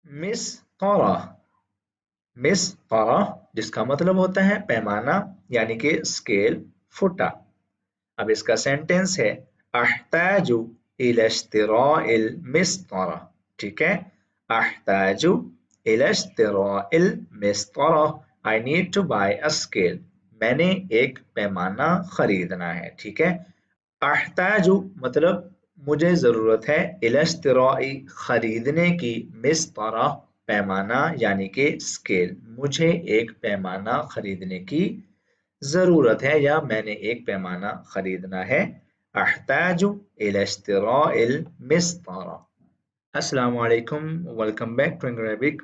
Miss तौरा, miss तौरा जिसका मतलब होता है पैमाना यानी कि स्केल, फुटा। अब इसका सेंटेंस है अहताजु इला इश्तिराइल मिस्तरा, ठीक है। अहताजु इला इश्तिराइल मिस्तरा, I need to buy a scale, मैंने एक पैमाना खरीदना है, ठीक है। अहताजु मतलब मुझे ज़रूरत है, इला इश्तिराई खरीदने की, मिस्तरा पैमाना यानी कि स्केल, मुझे एक पैमाना खरीदने की ज़रूरत है या मैंने एक पैमाना खरीदना है। अहताजु इला इश्तिराइल मिस्तरा। अस्सलामु अलैकुम, वेलकम बैक टू अरेबिक।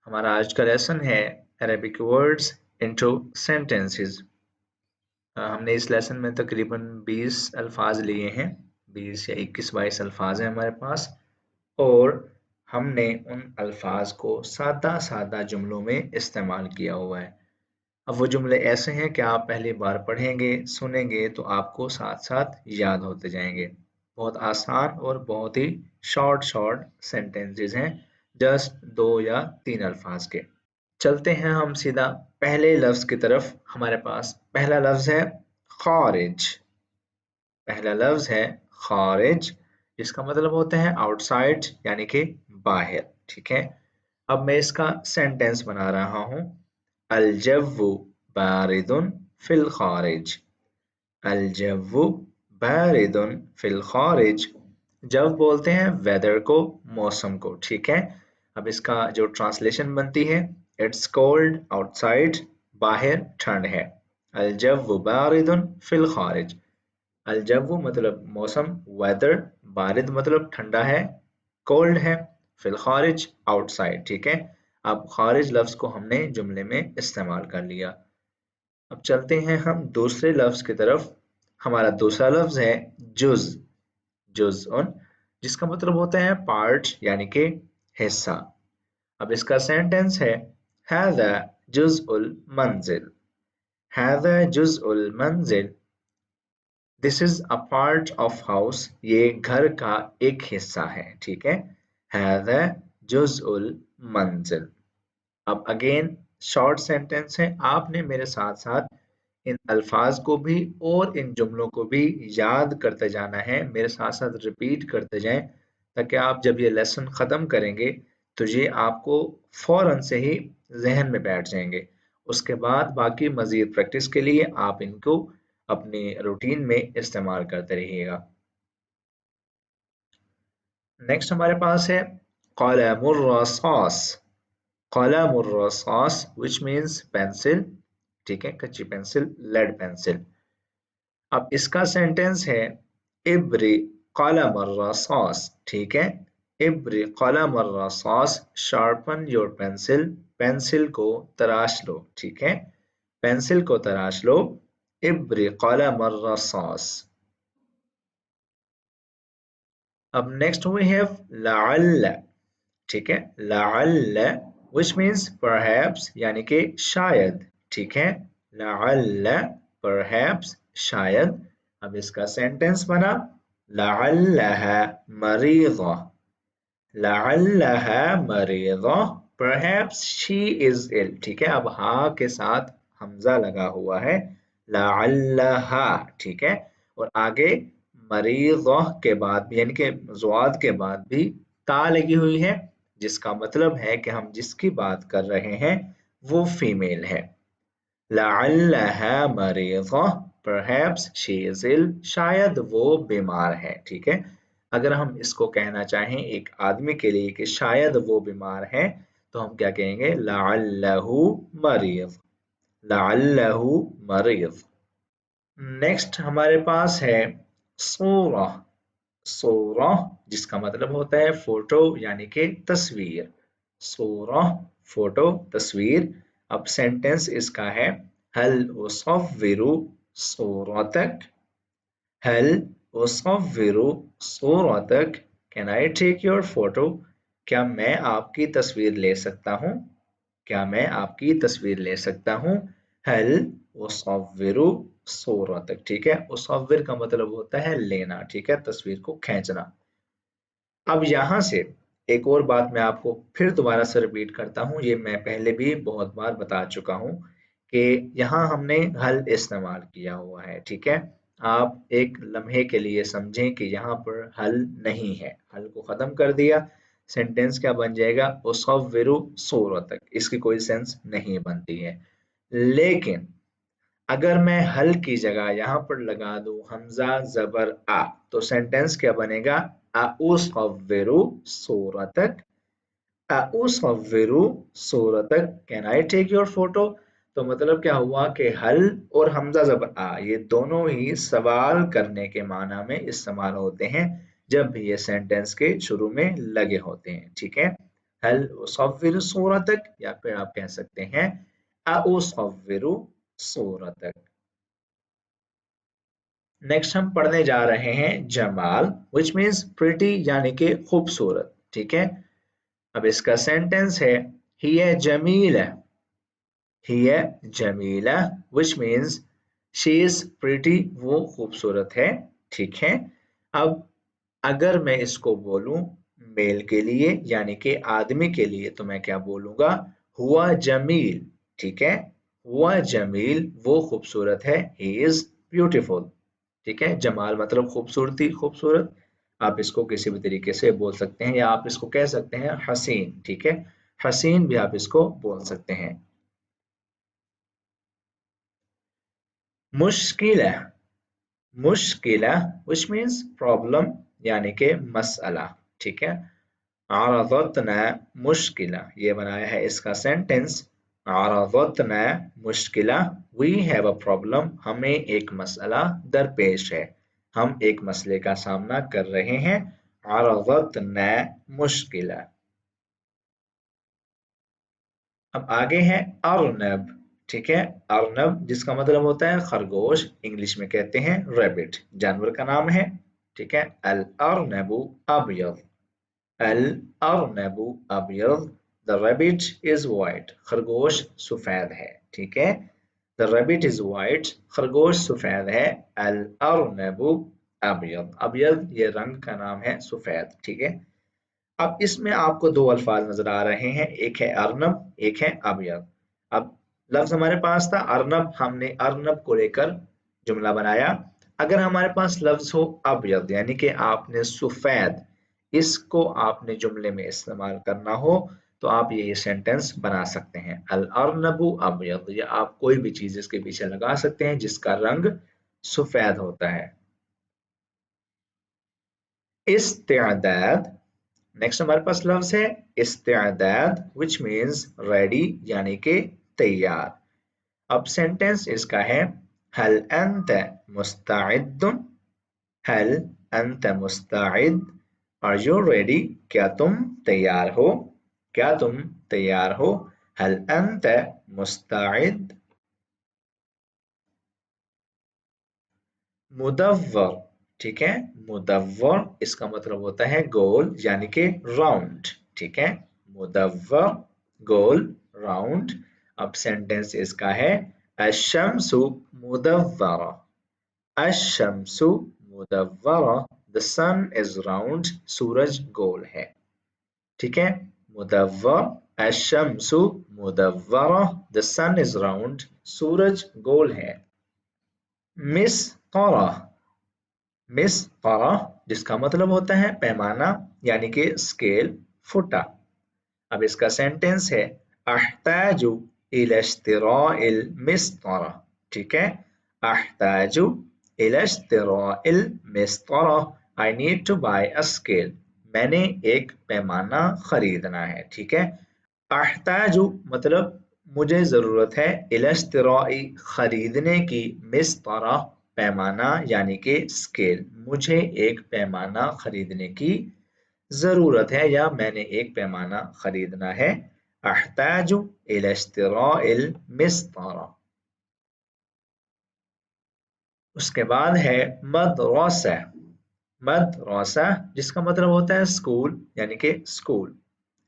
हमारा आज का लेसन है अरेबिक वर्ड्स इनटू सेंटेंसेस। हमने इस लेसन में तकरीबन 20 अल्फाज लिए हैं, 20 या 21-22 अल्फाज हैं हमारे पास, और हमने उन अल्फाज को सादा सादा जुमलों में इस्तेमाल किया हुआ है। अब वो जुमले ऐसे हैं कि आप पहली बार पढ़ेंगे, सुनेंगे तो आपको साथ साथ याद होते जाएंगे। बहुत आसान और बहुत ही शॉर्ट शॉर्ट सेंटेंसेस हैं, जस्ट 2 या 3 अल्फाज के। चलते हैं हम सीधा पहले लफ्ज की तरफ। हमारे पास पहला लफ्ज है खारिज। पहला लफ्ज है खारिज, जिसका मतलब होता है आउटसाइड यानी कि बाहर, ठीक है। अब मैं इसका सेंटेंस बना रहा हूं। अल जव्वु बारिदुन फिल खारिज। अल जव्वु बारिदुन फिल खारिज। जब बोलते हैं वेदर को, मौसम को, ठीक है। अब इसका जो ट्रांसलेशन बनती है, इट्स कोल्ड आउटसाइड, बाहर ठंड है। अल जव्वु बारिदुन फिल खारिज। अल जव्वु मतलब मौसम, वेदर, बारिद मतलब ठंडा है, कोल्ड है, फिल खारिज आउटसाइड, ठीक है। अब खारिज लफ्ज को हमने जुमले में इस्तेमाल कर लिया। अब चलते हैं हम दूसरे लफ्ज की तरफ। हमारा दूसरा लफ्ज है जुज, जुज़उन, जिसका मतलब होता है पार्ट यानी कि हिस्सा। अब इसका सेंटेंस है हाज़ा जुज़उल मंजिल। हाज़ा जुज़उल मंजिल, this is a part of house, ये घर का एक हिस्सा है, ठीक है। हाज़ा जुज़उल मंजिल। अब अगेन शॉर्ट सेंटेंस है, आपने मेरे साथ साथ इन अल्फाज को भी और इन जुमलों को भी याद करते जाना है, मेरे साथ साथ रिपीट करते जाएं, ताकि आप जब ये लेसन ख़त्म करेंगे तो ये आपको फ़ौरन से ही जहन में बैठ जाएंगे। उसके बाद बाकी मज़ीद प्रैक्टिस के लिए आप इनको अपनी रूटीन में इस्तेमाल करते रहिएगा। नेक्स्ट हमारे पास है क़लमुर rasas. क़लमुर rasas which means pencil, ठीक है, कच्ची पेंसिल, लेड पेंसिल। अब इसका सेंटेंस है इब्री कलम रसास, ठीक है। इब्री कलम rasas, sharpen your pencil, pencil को तराश लो, ठीक है। पेंसिल को तराश लो, इब्री कलम रसास। अब नेक्स्ट वी हैव लअल, ठीक है। लअल व्हिच मीन्स परहैप्स यानी कि शायद, ठीक है। लअल परहैप्स शायद। अब इसका सेंटेंस बना लअल्लहा मरीज़ा। लअल्लहा मरीज़ा, परहैप्स शी इज इल, ठीक है। अब हा के साथ हमजा लगा हुआ है, लअल्लहा, ठीक है। और आगे मरीज़ा के बाद यानी कि ज़ुआद के बाद भी ता लगी हुई है, जिसका मतलब है कि हम जिसकी बात कर रहे हैं वो फीमेल है। लअल्लहा मरीज़ा, परहैप्स शी इज इल, शायद वो बीमार है, ठीक है। अगर हम इसको कहना चाहें एक आदमी के लिए कि शायद वो बीमार है, तो हम क्या कहेंगे, लअल्लहु मरीज़, लअल्लहु मरीज़। नेक्स्ट हमारे पास है सूरा। सूरा जिसका मतलब होता है फोटो यानी कि तस्वीर। सूरा फोटो, तस्वीर। अब सेंटेंस इसका है हल उसव्विरु सूरतक। हल उसव्विरु सूरतक, can I take your photo, क्या मैं आपकी तस्वीर ले सकता हूँ, क्या मैं आपकी तस्वीर ले सकता हूँ। हल उसव्विरु सूरतक, ठीक है। उसव्विर का मतलब होता है लेना, ठीक है, तस्वीर को खींचना। अब यहां से एक और बात मैं आपको फिर दोबारा से रिपीट करता हूँ, ये मैं पहले भी बहुत बार बता चुका हूँ कि यहाँ हमने हल इस्तेमाल किया हुआ है, ठीक है। आप एक लम्हे के लिए समझें कि यहाँ पर हल नहीं है, हल को ख़त्म कर दिया, सेंटेंस क्या बन जाएगा, उसव्विरु सूरतक, इसकी कोई सेंस नहीं बनती है। लेकिन अगर मैं हल की जगह यहाँ पर लगा दूं हमजा ज़बर आ, तो सेंटेंस क्या बनेगा, उसव्विरु सूरतक, उसव्विरु सूरतक, can I take your photo. तो मतलब क्या हुआ कि हल और हमजा ज़बर आ ये दोनों ही सवाल करने के माना में इस्तेमाल होते हैं जब भी ये सेंटेंस के शुरू में लगे होते हैं, ठीक है। हल उसव्विरु सूरतक, या फिर आप कह सकते हैं उसव्विरु सूरतक। नेक्स्ट हम पढ़ने जा रहे हैं जमाल, विच मीन्स प्रिटी यानी कि खूबसूरत, ठीक है। अब इसका सेंटेंस है हिय जमीला, हिय Jamila, which means she is pretty, वो खूबसूरत है, ठीक है। अब अगर मैं इसको बोलूं मेल के लिए यानी कि आदमी के लिए तो मैं क्या बोलूंगा, हुआ जमील, ठीक है। हुआ जमील, वो खूबसूरत है, ही इज ब्यूटीफुल, ठीक है। जमाल मतलब खूबसूरती, खूबसूरत। आप इसको किसी भी तरीके से बोल सकते हैं, या आप इसको कह सकते हैं हसीन, ठीक है। हसीन भी आप इसको बोल सकते हैं। मुश्किल, मुश्किला, which means problem यानी कि मसला, ठीक है। आरज़तना मुश्किला, ये बनाया है इसका sentence, आरज़तना मुश्किला, we have a problem, हमें एक मसला दरपेश है, हम एक मसले का सामना कर रहे हैं। आरज़तना मुश्किला। अब आगे है अर्नब, ठीक है। अर्नब जिसका मतलब होता है खरगोश, इंग्लिश में कहते हैं रैबिट, जानवर का नाम है, ठीक है। अल अर्नबु अबयद, अल अर्नबु अबयद, द रैबिट इज वाइट, खरगोश सफेद है, ठीक है। द रैबिट इज वाइट, खरगोश सफेद है। अल अर्नबु अबयद, अबयद ये रंग का नाम है, सफेद, ठीक है। अब इसमें आपको दो अल्फाज नजर आ रहे हैं, एक है अर्नब, एक है अबयद। अब लफ्ज हमारे पास था अर्नब, हमने अर्नब को लेकर जुमला बनाया। अगर हमारे पास लफ्ज हो अबयद यानी कि आपने सफेद, इसको आपने जुमले में इस्तेमाल करना हो तो आप ये सेंटेंस बना सकते हैं, अल अर्नबु अबयद, या आप कोई भी चीज इसके पीछे लगा सकते हैं जिसका रंग सफेद होता है। इस्तेदाद, नेक्स्ट हमारे पास लफ्ज है इस्तेदाद, विच मीन्स रेडी यानी कि तैयार। अब सेंटेंस इसका है हल अंत मुस्तइद्दुन, हल अंत मुस्तइद, आर यू रेडी, क्या तुम तैयार हो, क्या तुम तैयार हो। हल अंत मुस्तइद। मुदव्वर, ठीक है। मुदव्वर इसका मतलब होता है गोल यानी कि राउंड, ठीक है। मुदव्वर गोल, राउंड। अब सेंटेंस इसका है अशम्सु मुदव्वरा, अशम्सु मुदव्वरा, द सन इज राउंड, सूरज गोल है, ठीक है। मुदव्वर, अशम्सु मुदव्वरा, द सन इज राउंड, सूरज गोल है। मिस तौरा, मिस तौरा जिसका मतलब होता है पैमाना यानी कि स्केल, फुटा। अब इसका सेंटेंस है अहताजु इला इश्तिराइल मिस्तरा, ठीक है। अहताजु इला इश्तिराइल मिस्तरा, I need to buy a scale, मैंने एक पैमाना खरीदना है, ठीक है। अहताजु मतलब मुझे ज़रूरत है, इला इश्तिराई खरीदने की, मिस्तरा पैमाना यानी कि स्केल, मुझे एक पैमाना खरीदने की ज़रूरत है या मैंने एक पैमाना खरीदना है। अहताजु इला इश्तिराइल मिस्तरा। उसके बाद है मदरसा, मदरसा जिसका मतलब होता है स्कूल यानी कि स्कूल।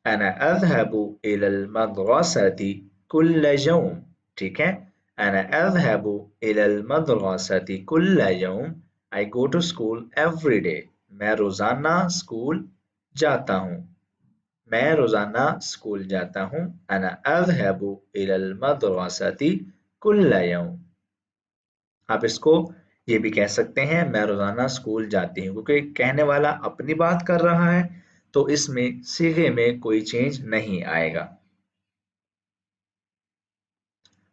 अना अज़हबु इलल मदरसति कुल्ल यौम, ठीक है। अना अज़हबु इलल मदरसति कुल्ल यौम, I go to school every day, मैं रोजाना स्कूल जाता हूँ। मैं रोजाना स्कूल जाता हूँ। अना अज़हबु इलल मदरसती कुल्ल यौम। आप इसको ये भी कह सकते हैं, मैं रोजाना स्कूल जाती हूँ, क्योंकि कहने वाला अपनी बात कर रहा है तो इसमें सीगे में कोई चेंज नहीं आएगा।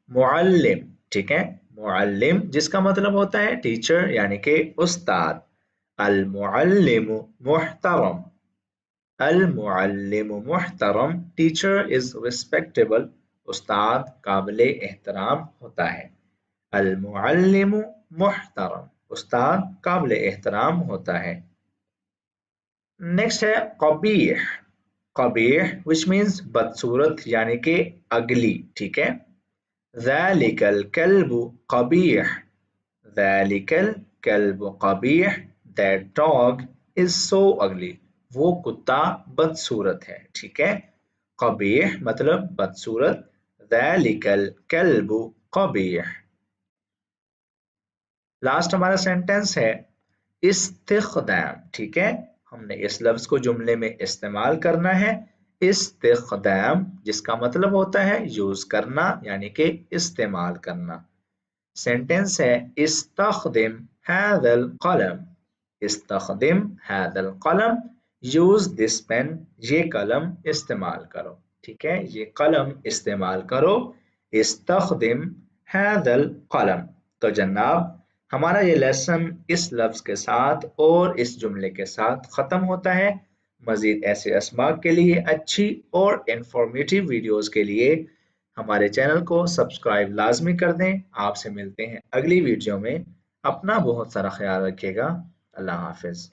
मुअल्लिम, ठीक है, मुअल्लिम जिसका मतलब होता है टीचर यानी कि उस्ताद। अल मुअल्लिमु मुहतरम, अल मुअल्लिमु मुहतरम, टीचर इज रिस्पेक्टेबल, उस्ताद काबिल एहतराम होता है। अल मुअल्लिमु मुहतरम, उस्ताद काबिल एहतराम होता है। नेक्स्ट है कबीह, कबीह विच मीन्स बदसूरत यानी कि अगली, ठीक है। ذَلِكَ الْكَلْبُ قَبِيحٌ, ذَلِكَ الْكَلْبُ قَبِيحٌ, that dog is so ugly, वो कुत्ता बदसूरत है, ठीक है। कबीह मतलब बदसूरत, ذَلِكَ الْكَلْبُ قَبِيحٌ। लास्ट हमारा सेंटेंस है इस्तिख्दाम, ठीक है। हमने इस लफ्ज को जुमले में इस्तेमाल करना है। इस्तिख्दाम जिसका मतलब होता है यूज करना यानी कि इस्तेमाल करना। सेंटेंस है इस्तख्दिम हादल कलम, इस्तख्दिम हादल कलम, यूज दिस पेन, ये कलम इस्तेमाल करो, ठीक है, ये कलम इस्तेमाल करो। इस्तख्दिम हादल कलम। तो जनाब हमारा ये लेसन इस लफ्ज के साथ और इस जुमले के साथ ख़त्म होता है। मज़ीद ऐसे अस्मा के लिए अच्छी और इंफॉर्मेटिव वीडियोस के लिए हमारे चैनल को सब्सक्राइब लाजमी कर दें। आपसे मिलते हैं अगली वीडियो में। अपना बहुत सारा ख्याल रखिएगा। अल्लाह हाफिज़।